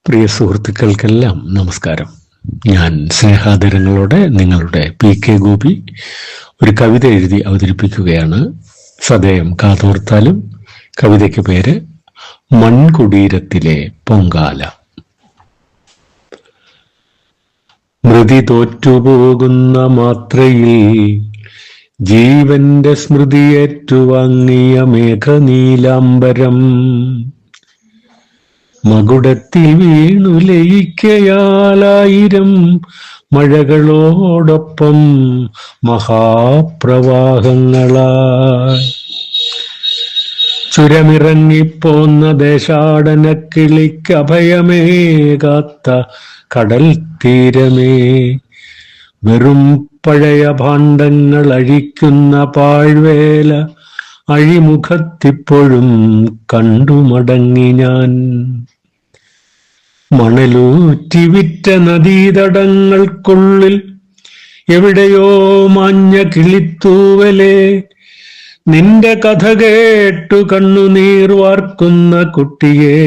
പ്രിയ സുഹൃത്തുക്കൾക്കെല്ലാം നമസ്കാരം. ഞാൻ സ്നേഹാദരങ്ങളോടെ നിങ്ങളുടെ PK ഗോപി ഒരു കവിത എഴുതി അവതരിപ്പിക്കുകയാണ്. സദയം കാതോർത്താലും. കവിതയ്ക്ക് പേര് മൺകുടീരത്തിലെ പൊങ്കാല. മൃതി തോറ്റുപോകുന്ന മാത്രയിൽ ജീവന്റെ സ്മൃതിയേറ്റുവാങ്ങിയ മേഘനീലാംബരം മകുടത്തിൽ വീണു ലയിക്കയാലായിരം മഴകളോടൊപ്പം മഹാപ്രവാഹങ്ങളായി ചുരമിറങ്ങിപ്പോന്ന ദേശാടന കിളിക്ക് അഭയമേകാത്ത കടൽ തീരമേ, വെറും പഴയ ഭാണ്ഡങ്ങൾ അഴിക്കുന്ന പാഴ്വേല അഴിമുഖത്തിപ്പോഴും കണ്ടുമടങ്ങി ഞാൻ. മണലൂറ്റി വിറ്റ നദീതടങ്ങൾക്കുള്ളിൽ എവിടെയോ മാഞ്ഞ കിളിത്തൂവലെ, നിന്റെ കഥ കേട്ടു കണ്ണുനീർ വാർക്കുന്ന കുട്ടിയെ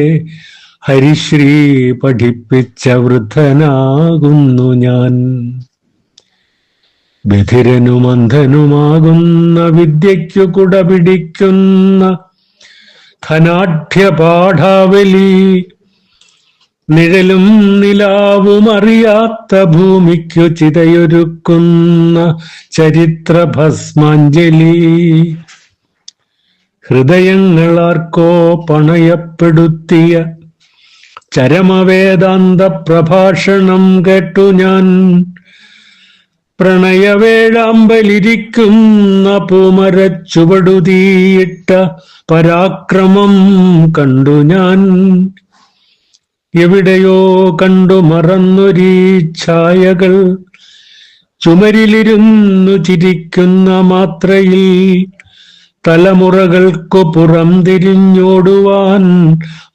ഹരിശ്രീ പഠിപ്പിച്ച വൃദ്ധനാകുന്നു ഞാൻ. ബധിരനും അന്ധനുമാകുന്ന വിദ്യയ്ക്കു കുട പിടിക്കുന്ന ധനാഢ്യ പാഠാവലി, നിഴലും നിലാവും അറിയാത്ത ഭൂമിക്കു ചിതയൊരുക്കുന്ന ചരിത്ര ഭസ്മാഞ്ജലി. ഹൃദയങ്ങളാർക്കോ പണയപ്പെടുത്തിയ ചരമവേദാന്ത പ്രഭാഷണം കേട്ടു ഞാൻ. പ്രണയവേഴാമ്പലിരിക്കുന്ന പൂമരച്ചുവടുതീയിട്ട പരാക്രമം കണ്ടു ഞാൻ. എവിടെയോ കണ്ടു മറന്നൊരീ ഛായകൾ ചുമരിലിരുന്നു ചിരിക്കുന്ന മാത്രയിൽ തലമുറകൾക്കു പുറം തിരിഞ്ഞോടുവാൻ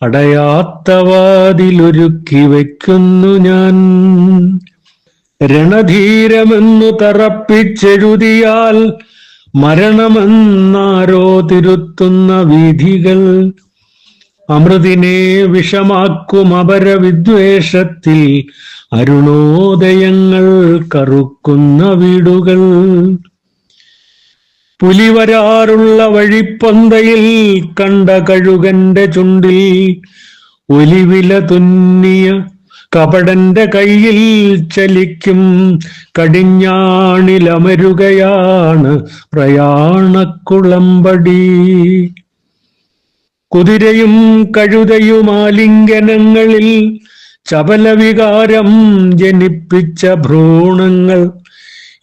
അടയാത്ത വാതിലൊരുക്കി വയ്ക്കുന്നു ഞാൻ. രണധീരമെന്നു തറപ്പിച്ചെഴുതിയാൽ മരണമെന്നാരോ തിരുത്തുന്ന വീഥികൾ, അമൃതിനെ വിഷമാക്കും അപരവിദ്വേഷത്തിൽ അരുണോദയങ്ങൾ കറുക്കുന്ന വീടുകൾ. പുലിവരാറുള്ള വഴിപ്പൊന്തയിൽ കണ്ട കഴുകന്റെ ചുണ്ടിൽ ഒലിവില തുന്നിയ കപടന്റെ കയ്യിൽ ചലിക്കും കടിഞ്ഞാണിലമരുകയാണ് പ്രയാണക്കുളമ്പടി. കുതിരയും കഴുതയും ആലിംഗനങ്ങളിൽ ചപലവികാരം ജനിപ്പിച്ച ഭ്രൂണങ്ങൾ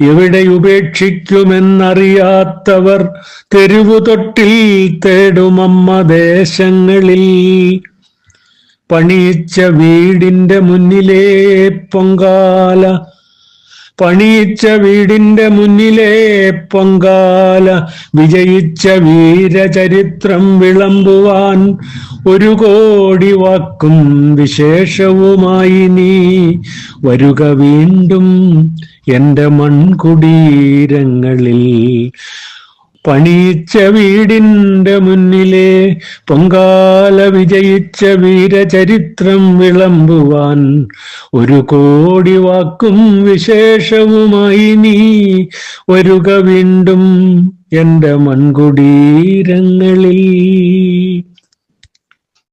എവിടെ ഉപേക്ഷിക്കുമെന്നറിയാത്തവർ തെരുവുതൊട്ടിൽ തേടുമമ്മ ദേശങ്ങളിൽ. പണിയിച്ച വീടിന്റെ മുന്നിലെ പൊങ്കാല, പണിയിച്ച വീടിന്റെ മുന്നിലെ പൊങ്കാല, വിജയിച്ച വീരചരിത്രം വിളമ്പുവാൻ 1 കോടി വാക്കും വിശേഷവുമായി നീ വരുക വീണ്ടും എന്റെ മൺകുടീരങ്ങളിൽ. പണിയിച്ച വീടിന്റെ മുന്നിലെ പൊങ്കാല, വിജയിച്ച വീരചരിത്രം വിളമ്പുവാൻ 1 കോടി വാക്കും വിശേഷവുമായി നീ വരുക വീണ്ടും എന്റെ മൺകുടീരങ്ങളിൽ.